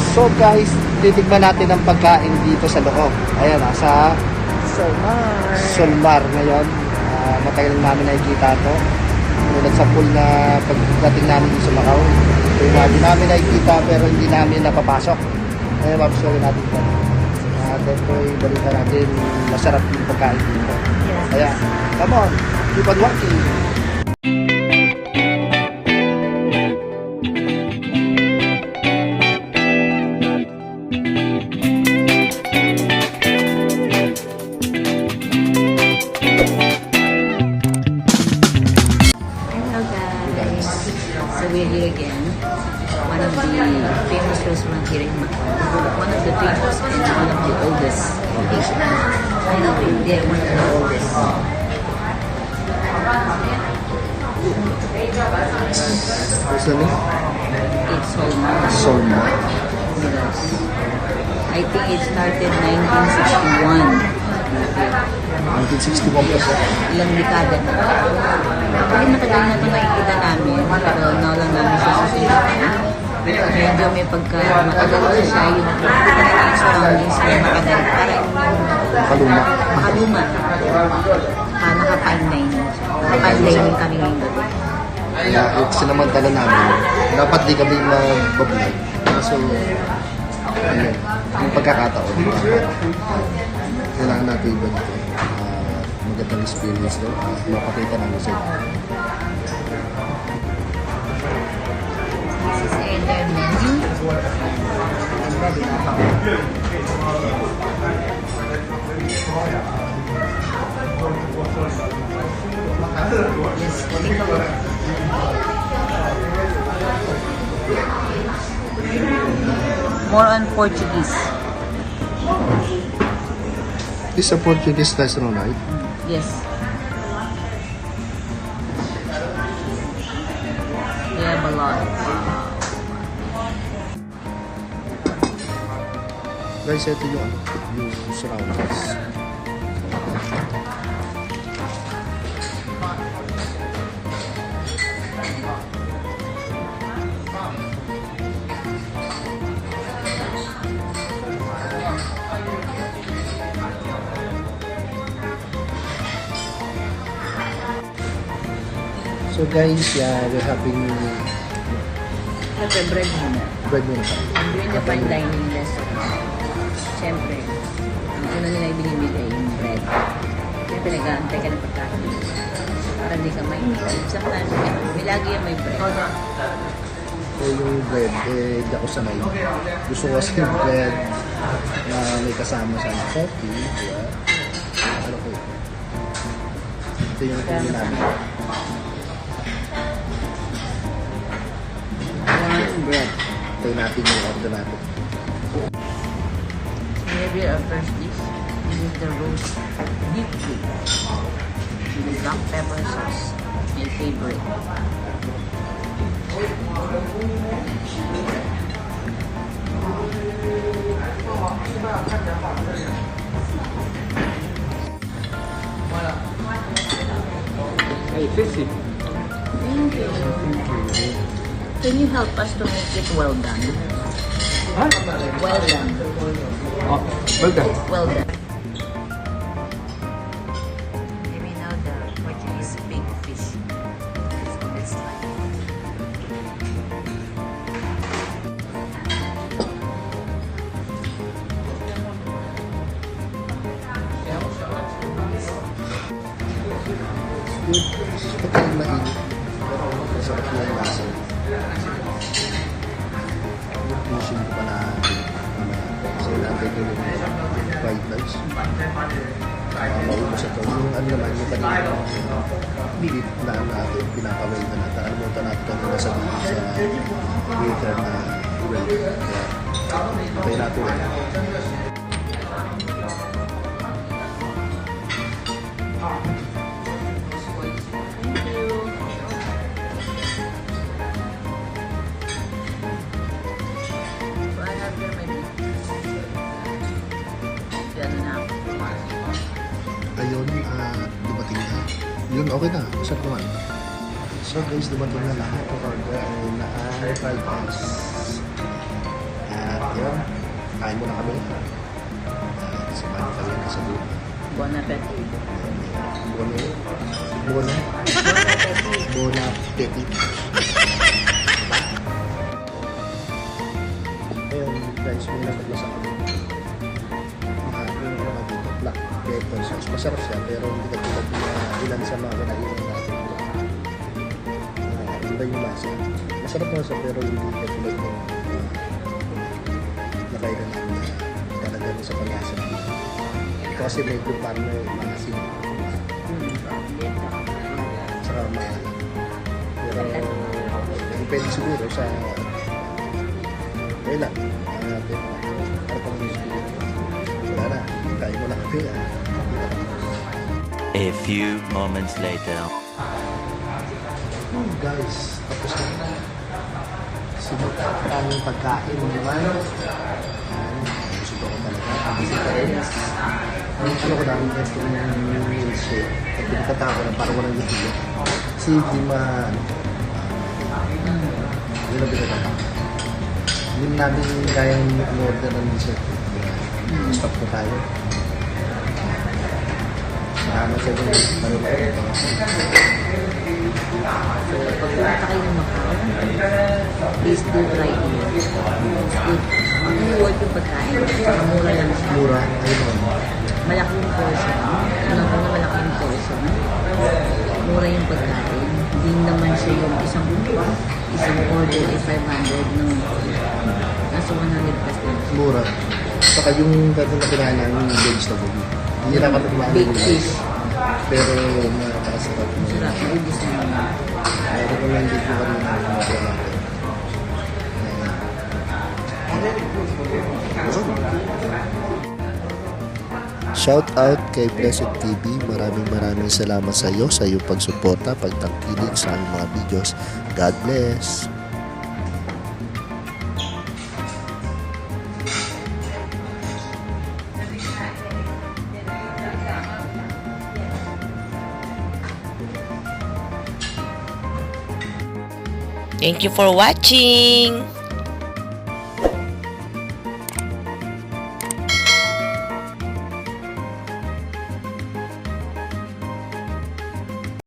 So guys, titignan natin ang pagkain dito sa loob. Ayan, sa Solmar ngayon. Matagal namin nakikita ito. Tulad sa pool na pagdating namin dito sa Macau. So, hindi namin nakikita pero hindi namin napapasok. Ayan, mapasukin natin ito. Ito yung balita natin, masarap yung pagkain dito. Ayan, come on, keep on walking. So we're here again. One of the famous restaurants here in Macau. One of the famous and one of the oldest locations. I know they're one of the oldest. What's the name? It's Solmar. Solmar. Yes. I think it started 1961. 1961 pa siya. Ilang dekada na. Actually, matagal na ito nakikita namin, pero now lang namin siya susulitan. Medyo may pagka matagal na siya, yung surroundings niya matagal, parang Makaluma. makaluma. Naka-fine dining. Naka-fine dining kami ngayon gabi. Kaya sinamantala namin. Dapat di kami mag-vlog. Kaso, ayun, yung pagkakataon. Kailangan natin iba dito. Magandang experience doon. Mapakita namin sa inyo. This is their menu. Yes, take a look. More on Portuguese. It's a Portuguese restaurant, right? Yes. We have a lot. Guys, ito yung surroundings. So guys, we're having Siyempre, bread muna. bread muna. During the fine dining restaurant, siyempre, ang una nila ibinibigay yung bread. Kaya pinag-aantay ka ng pagkain. Para di ka may sometimes, may lagi yan may bread. So yung bread, hindi ako sanay. Gusto ko kasi yung bread na may kasama sa coffee. Diba? Ano ko yun? Ito yung kunin namin. Bread. Tayo natin yung order natin. Maybe our first dish. This is the roast beef cube. With black pepper sauce. My favorite. Hey, 50. Thank you. Can you help us to make it well done? Huh? Well done. Oh, well done. Well done. Maybe now the Portuguese big fish. That's what it's like. Ito yung mainit. Pero masarap na yung lasa. Yung fishing ko pa na kasi natin yung fried rice. Maubos ito. Yung ano naman, yung kanina beef na natin, pinapaway na natin. Alimutan natin kanina sa waiter na well. Kaya, tayo natin ulit. Ayun, dumating na. Yun, okay na. Masarap naman. So guys, dumating na lahat ng order ay na fried rice. At Ayun, kain muna kami. Samahan kami sa buhay. Bon appetit. Bon appetit. Ayun guys, may nagpaplas ako. Yung mga dito, black pepper sauce. Masarap siya, pero hindi katulad na ilan sa mga kinainan natin. Iba yung lasa. Masarap na siya, pero hindi katulad ng nakainan namin na talaga sa panlasa. Ito kasi medyo parang mga asin. Saka mahal. Pero depende siguro sa kailan. Para pang siguro. Wala na. Kain mo na kape. A few moments later. Guys, tapos na. Sinuka ang pagkain naman. Gusto ko talaga. Kasi parehas. Gusto ko namin ito ng milkshake. At pinagkatao ko na parang walang gutilo. Kasi hindi yun ang pinagkatao. Hindi namin kayang order ng dessert. Stop na tayo. Salamat sa mga marunong. So, pag pumunta kayo ng Macau, please do try here. It's good. Ang worth yung pagkain. Saka mura lang siya. Mura. Ayun. Malaki yung portion. Unang-una malaki yung portion. Mura yung pagkain. Hindi naman siya yung isang order ay 500 ng nasa 100 plus din. Mura. Saka yung gano'n na kinain namin yung vegetable. Hindi na katulad Baked fish. pero nakakasarap. Masarap. Maubos na naman. Recommended ko rin na mga Shout out kay Blessed TV. Maraming salamat sa iyo sa iyong pagsuporta, pagtangkilik sa aming mga videos. God bless. Thank you for watching.